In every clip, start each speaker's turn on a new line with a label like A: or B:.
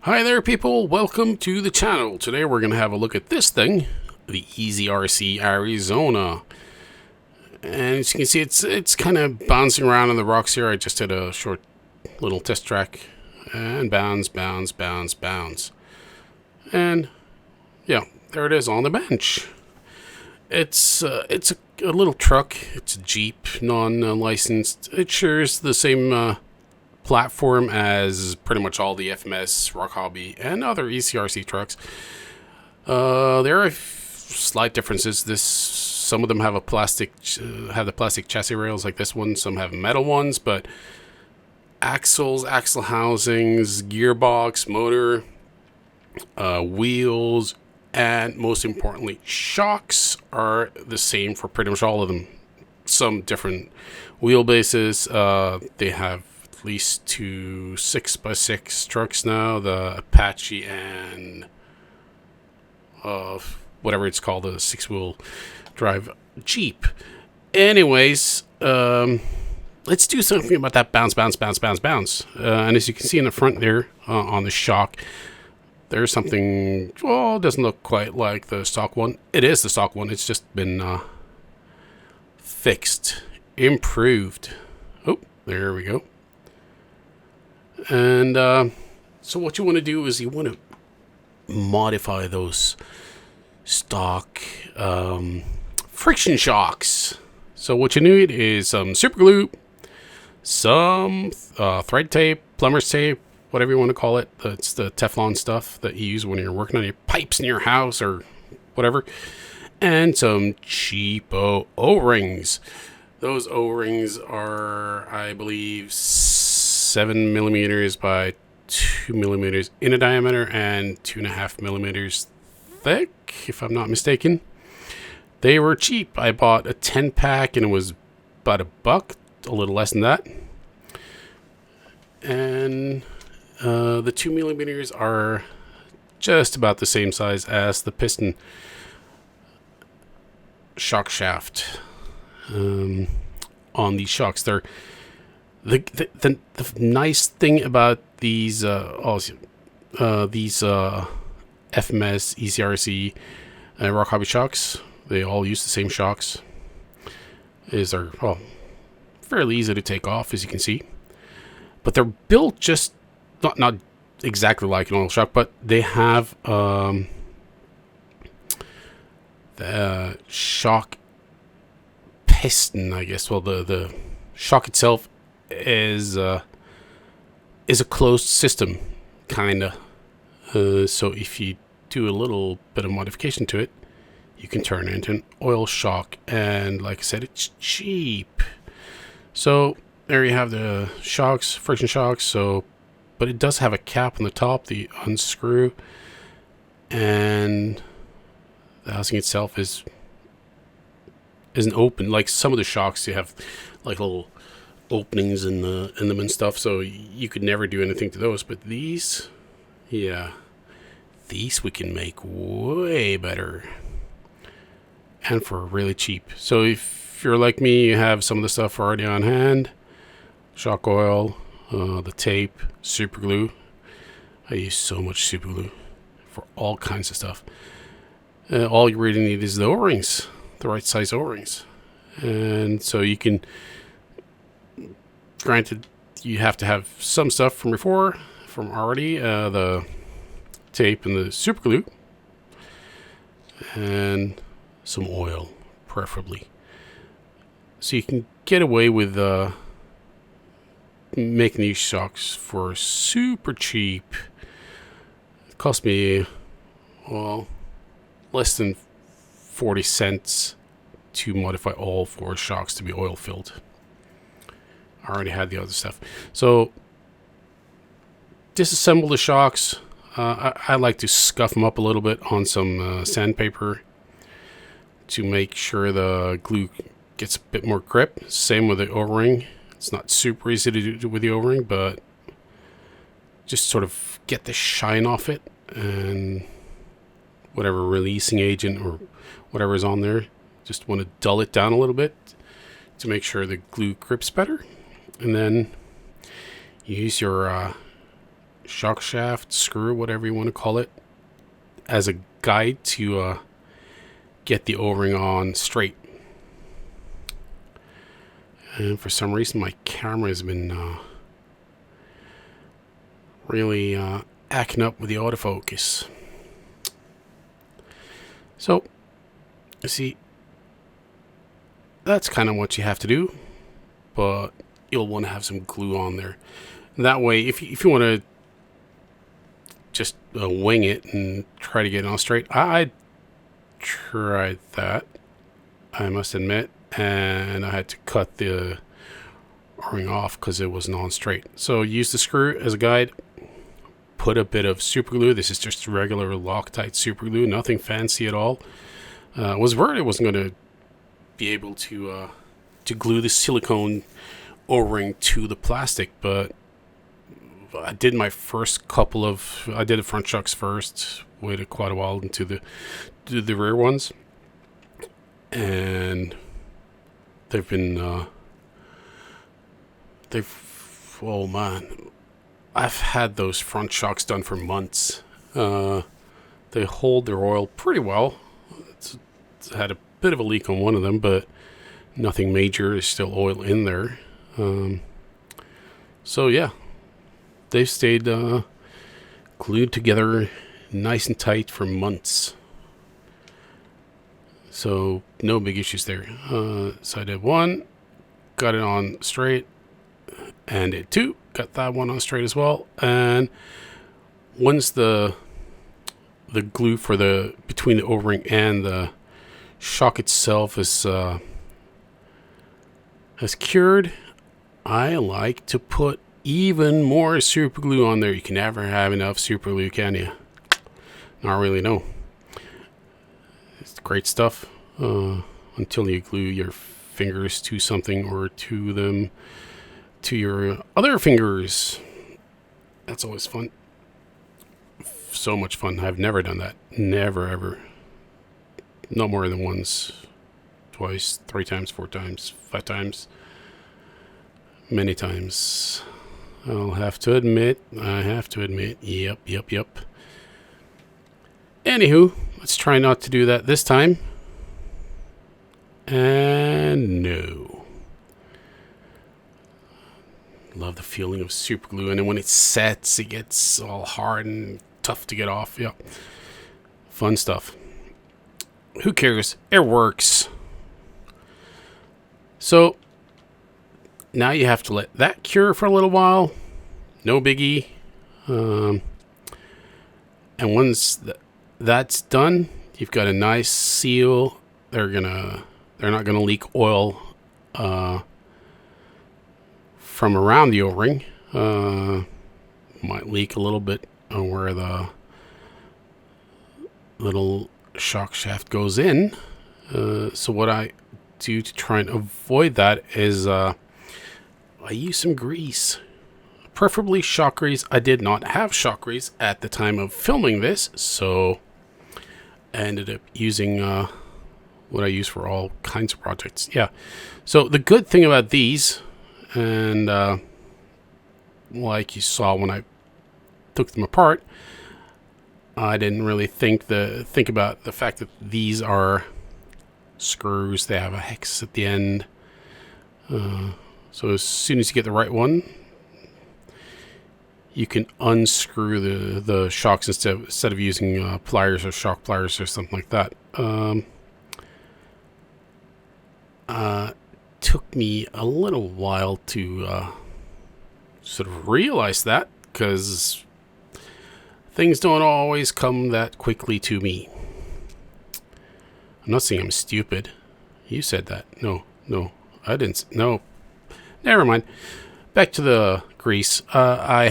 A: Hi there people, welcome to the channel. Today we're going to have a look at this thing, the EazyRC Arizona. And as you can see, it's kind of bouncing around on the rocks here. I just did a short little test track and bounce. And yeah, there it is on the bench. It's a little truck. It's a Jeep, non-licensed. It shares the same platform as pretty much all the FMS, Rochobby, and other EazyRC trucks. There are slight differences. Some of them have the plastic chassis rails like this one. Some have metal ones, but axles, axle housings, gearbox, motor, wheels, and most importantly, shocks are the same for pretty much all of them. Some different wheelbases. They have at least two 6x6 trucks now, the Apache and whatever it's called, the 6-wheel drive Jeep. Anyways, let's do something about that bounce. And as you can see in the front there, on the shock, there's something, well, it doesn't look quite like the stock one. It is the stock one. It's just been fixed, improved. Oh, there we go. And so what you want to do is you want to modify those stock friction shocks. So what you need is some super glue, some thread tape, plumber's tape, whatever you want to call it. That's the Teflon stuff that you use when you're working on your pipes in your house or whatever. And some cheapo O-rings. Those O-rings are, I believe, 7 millimeters by 2 millimeters in a diameter and 2.5 millimeters thick, if I'm not mistaken. They were cheap. I bought a 10-pack and it was about $1, a little less than that. And the 2 millimeters are just about the same size as the piston shock shaft on these shocks. They're the nice thing about these FMS, EazyRC, and Rochobby shocks, they all use the same shocks, is they're fairly easy to take off, as you can see. But they're built just not exactly like an oil shock, but they have the shock piston, I guess. Well, the shock itself is a closed system, kinda. So if you do a little bit of modification to it, you can turn it into an oil shock. And like I said, it's cheap. So there you have the shocks, friction shocks. So, but it does have a cap on the top, the unscrew, and the housing itself isn't open. Like some of the shocks, you have like little openings in them and stuff, so you could never do anything to those. But these, yeah, these we can make way better, and for really cheap. So if you're like me, you have some of the stuff already on hand: shock oil, the tape, super glue. I use so much super glue for all kinds of stuff. All you really need is the O-rings, the right size O-rings. And so you can, granted, you have to have some stuff from before, from already, the tape and the super glue, and some oil, preferably. So you can get away with making these shocks for super cheap. It cost me, well, less than 40 cents to modify all 4 shocks to be oil filled. I already had the other stuff. So disassemble the shocks. I like to scuff them up a little bit on some sandpaper to make sure the glue gets a bit more grip. Same with the O-ring. It's not super easy to do with the O-ring, but just sort of get the shine off it, and whatever releasing agent or whatever is on there, just want to dull it down a little bit to make sure the glue grips better. And then use your shock shaft, screw, whatever you want to call it, as a guide to get the O-ring on straight. And for some reason my camera has been really acting up with the autofocus. So, you see, that's kind of what you have to do, but you'll want to have some glue on there. And that way, if you want to just wing it and try to get it on straight, I tried that, I must admit, and I had to cut the O-ring off because it wasn't on straight. So use the screw as a guide. Put a bit of super glue. This is just regular Loctite super glue, nothing fancy at all. Was worried I wasn't going to be able to glue the silicone O-ring to the plastic, but I did my first couple of, I did the front shocks first, waited quite a while into the rear ones, and they've been oh man, I've had those front shocks done for months. They hold their oil pretty well. It's had a bit of a leak on one of them, but nothing major. There's still oil in there. So yeah, they've stayed glued together nice and tight for months. So no big issues there. So I did one, got it on straight, and did two, got that one on straight as well. And once the glue for the between the O-ring and the shock itself is cured, I like to put even more super glue on there. You can never have enough super glue, can you? Not really, no. It's great stuff until you glue your fingers to something or to them to your other fingers. That's always fun. So much fun. I've never done that. Never, ever. No more than once, twice, 3 times, 4 times, 5 times. Many times. I have to admit. Yep. Anywho, let's try not to do that this time. And no. Love the feeling of super glue, and then when it sets, it gets all hard and tough to get off. Yep. Fun stuff. Who cares? It works. So now you have to let that cure for a little while. No biggie. And once that's done, you've got a nice seal. They're not gonna leak oil from around the O-ring. Might leak a little bit on where the little shock shaft goes in. So what I do to try and avoid that is I use some grease, preferably shock grease. I did not have shock grease at the time of filming this, so I ended up using what I use for all kinds of projects. Yeah. So the good thing about these, and like you saw when I took them apart, I didn't really think about the fact that these are screws. They have a hex at the end. So as soon as you get the right one, you can unscrew the shocks instead of using pliers or shock pliers or something like that. Took me a little while to sort of realize that, because things don't always come that quickly to me. I'm not saying I'm stupid. You said that. No, I didn't. No, never mind. Back to the grease. I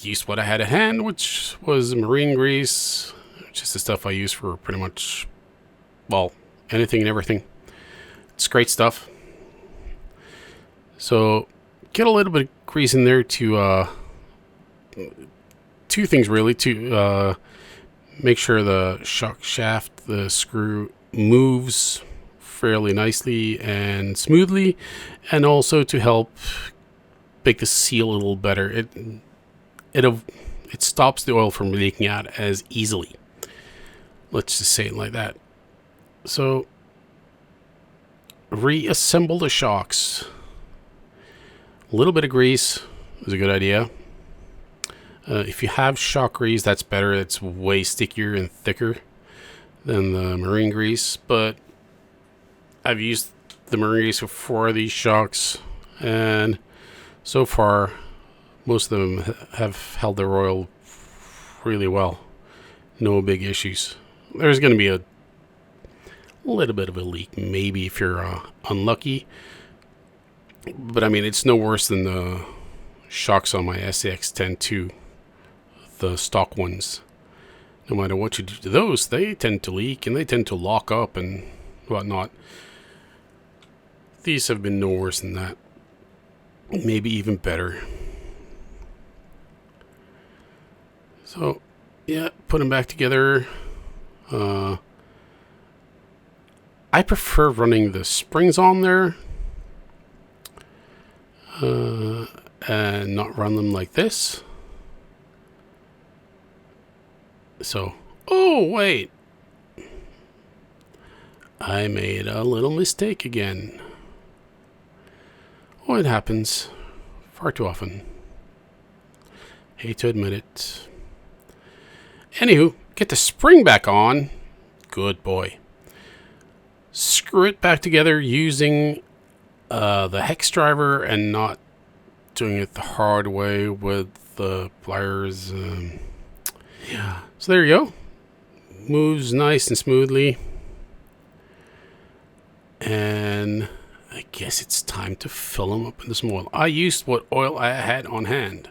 A: used what I had at hand, which was marine grease, just the stuff I use for pretty much, well, anything and everything. It's great stuff. So get a little bit of grease in there to two things really, to make sure the shock shaft, the screw, moves fairly nicely and smoothly, and also to help make the seal a little better. It stops the oil from leaking out as easily. Let's just say it like that. So reassemble the shocks. A little bit of grease is a good idea. If you have shock grease, that's better. It's way stickier and thicker than the marine grease, but I've used the marine grease for these shocks, and so far most of them have held their oil really well. No big issues. There's going to be a little bit of a leak maybe if you're unlucky, but I mean, it's no worse than the shocks on my SAX-10-2, the stock ones. No matter what you do to those, they tend to leak and they tend to lock up and whatnot. These have been no worse than that. Maybe even better. So, yeah, put them back together. I prefer running the springs on there and not run them like this. So, oh wait, I made a little mistake again. Oh, it happens far too often. Hate to admit it. Anywho, get the spring back on. Good boy. Screw it back together using the hex driver and not doing it the hard way with the pliers. Yeah. So there you go. Moves nice and smoothly. And I guess it's time to fill them up in some oil. I used what oil I had on hand.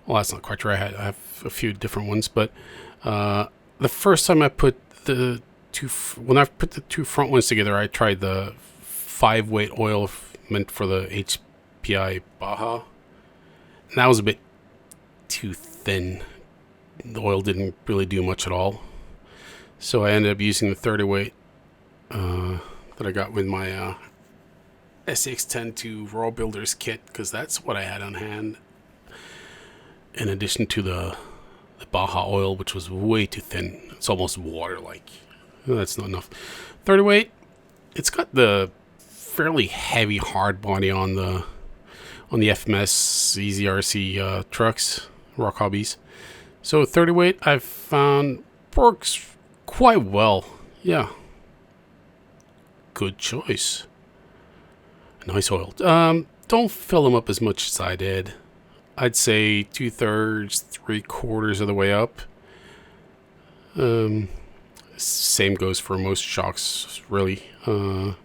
A: Well, that's not quite true. I have a few different ones, but the first time I put the two front ones together, I tried the 5-weight oil meant for the HPI Baja. And that was a bit too thin. The oil didn't really do much at all. So I ended up using the 30-weight that I got with my SX-10-2 Raw Builders kit, because that's what I had on hand. In addition to the Baja oil, which was way too thin. It's almost water-like. That's not enough. 30-weight, it's got the fairly heavy hard body on the FMS EazyRC trucks, Rochobbies. So 30-weight I've found works quite well. Yeah. Good choice. Nice oil. Don't fill them up as much as I did. I'd say 2/3, 3/4 of the way up. Same goes for most shocks, really. If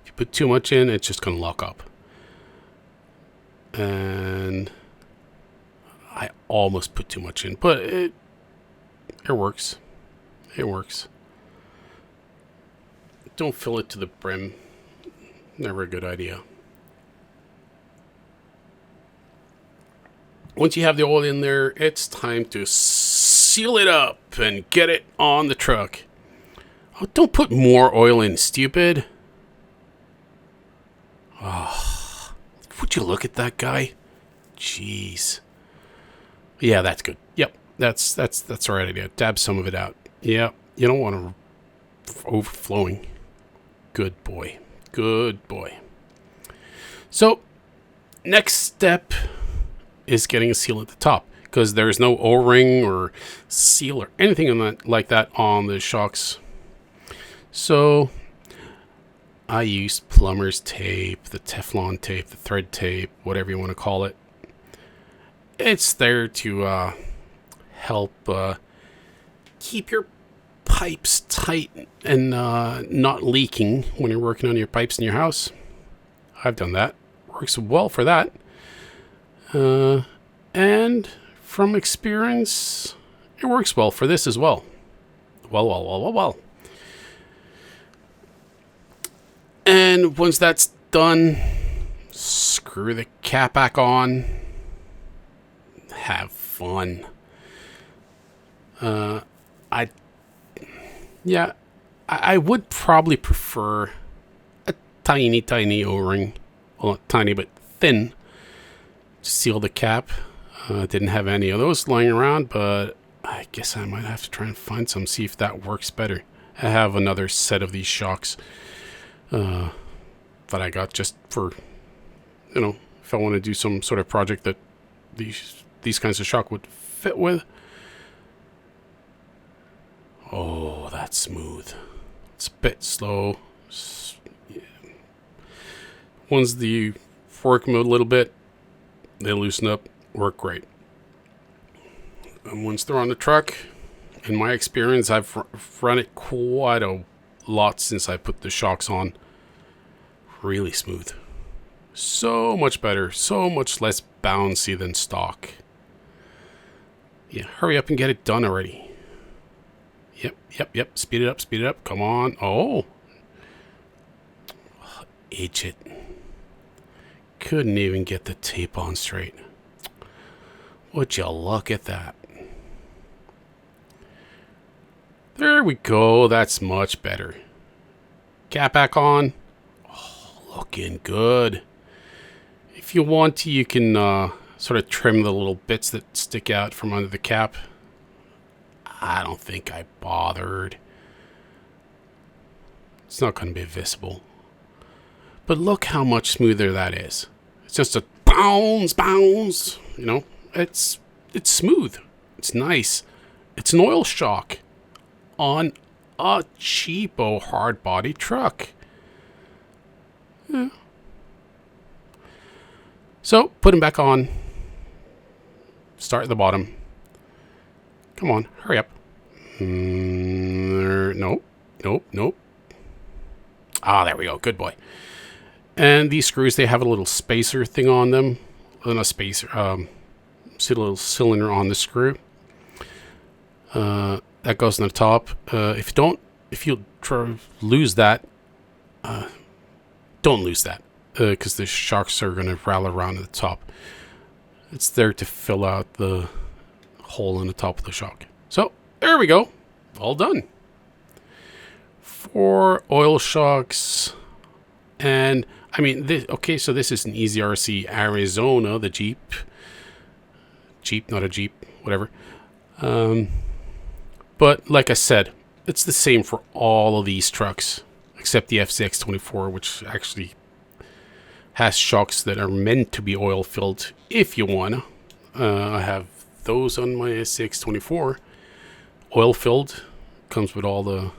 A: you put too much in, it's just going to lock up. And I almost put too much in, but it works. It works. Don't fill it to the brim. Never a good idea. Once you have the oil in there, it's time to seal it up and get it on the truck. Oh, don't put more oil in, stupid. Oh, would you look at that guy? Jeez. Yeah, that's good. Yep, that's the right idea. Dab some of it out. Yeah, you don't want to overflowing. Good boy. Good boy. So, next step is getting a seal at the top, because there's no O-ring or seal or anything like that on the shocks. So I used plumber's tape, the Teflon tape, the thread tape, whatever you want to call it. It's there to help keep your pipes tight and not leaking when you're working on your pipes in your house. I've done that. Works well for that. And from experience, it works well for this as well. Well. And once that's done, screw the cap back on. Have fun. I would probably prefer a tiny O-ring. Well, not tiny, but thin. to seal the cap. Didn't have any of those lying around, but I guess I might have to try and find some, see if that works better. I have another set of these shocks that I got just for, you know, if I want to do some sort of project that these kinds of shock would fit with. Oh, that's smooth. It's a bit slow. Yeah. Once you work them a little bit, they loosen up, work great. And once they're on the truck, in my experience, I've run it quite a lot since I put the shocks on. Really smooth. So much better, so much less bouncy than stock. Yeah, hurry up and get it done already. Yep. Speed it up. Come on. Oh. H it. Couldn't even get the tape on straight. Would you look at that? There we go. That's much better. Cap back on. Oh, looking good. If you want to, you can sort of trim the little bits that stick out from under the cap. I don't think I bothered. It's not going to be visible. But look how much smoother that is. It's just a bounce, you know. It's smooth. It's nice. It's an oil shock on a cheapo hard body truck. Yeah. So, put them back on. Start at the bottom. Come on, hurry up. Nope. Ah, there we go. Good boy. And these screws, they have a little spacer thing on them. Not a spacer. See the little cylinder on the screw. That goes on the top. If you lose that, don't lose that. Because the shocks are going to rattle around at the top. It's there to fill out the hole in the top of the shock. So there we go, all done. 4 oil shocks, and I mean this. Okay, so this is an EazyRC Arizona, the Jeep, not a Jeep, whatever. But like I said, it's the same for all of these trucks except the FCX24, which actually has shocks that are meant to be oil filled if you wanna. I have those on my SCX24, oil filled, comes with all the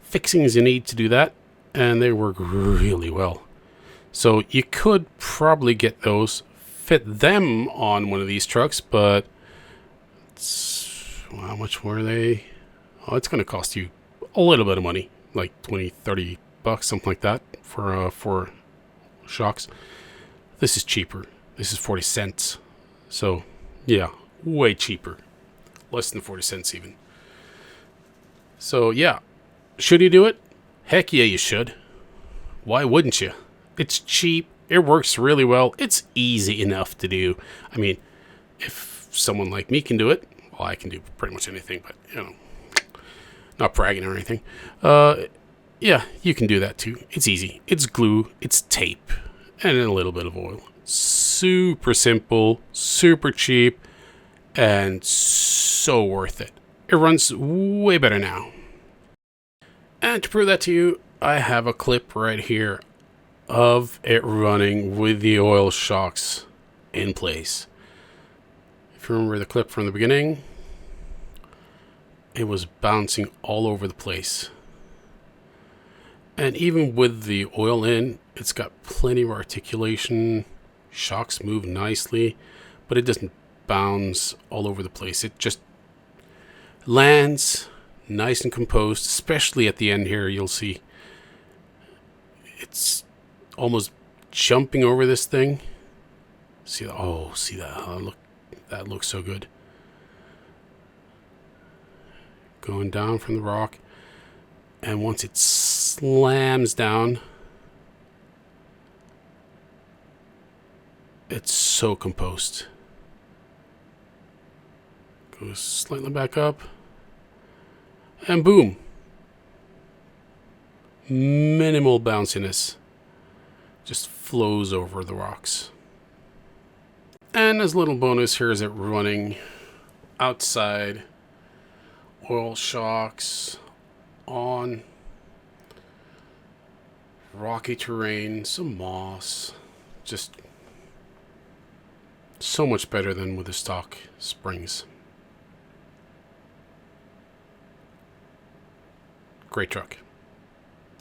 A: fixings you need to do that, and they work really well. So you could probably get those, fit them on one of these trucks, but how much were they? Oh, it's going to cost you a little bit of money, like 20-30 bucks, something like that, for shocks. This is cheaper. This is 40 cents. So yeah, way cheaper, less than 40 cents even. So yeah, should you do it? Heck yeah, you should. Why wouldn't you? It's cheap, it works really well, it's easy enough to do. I mean, if someone like me can do it, well, I can do pretty much anything, but you know, not bragging or anything. Yeah, you can do that too. It's easy. It's glue, it's tape, and a little bit of oil. Super simple, super cheap, and so worth it. It runs way better now. And to prove that to you, I have a clip right here of it running with the oil shocks in place. If you remember the clip from the beginning, it was bouncing all over the place. And even with the oil in, it's got plenty of articulation. Shocks move nicely, but it doesn't bounce all over the place. It just lands nice and composed, especially at the end here. You'll see it's almost jumping over this thing. See that? Oh, see that? Look, that looks so good. Going down from the rock, and once it slams down, it's so composed. Goes slightly back up, and boom. Minimal bounciness. Just flows over the rocks. And as a little bonus, here is it running outside, oil shocks on rocky terrain, some moss, just so much better than with the stock springs. Great truck.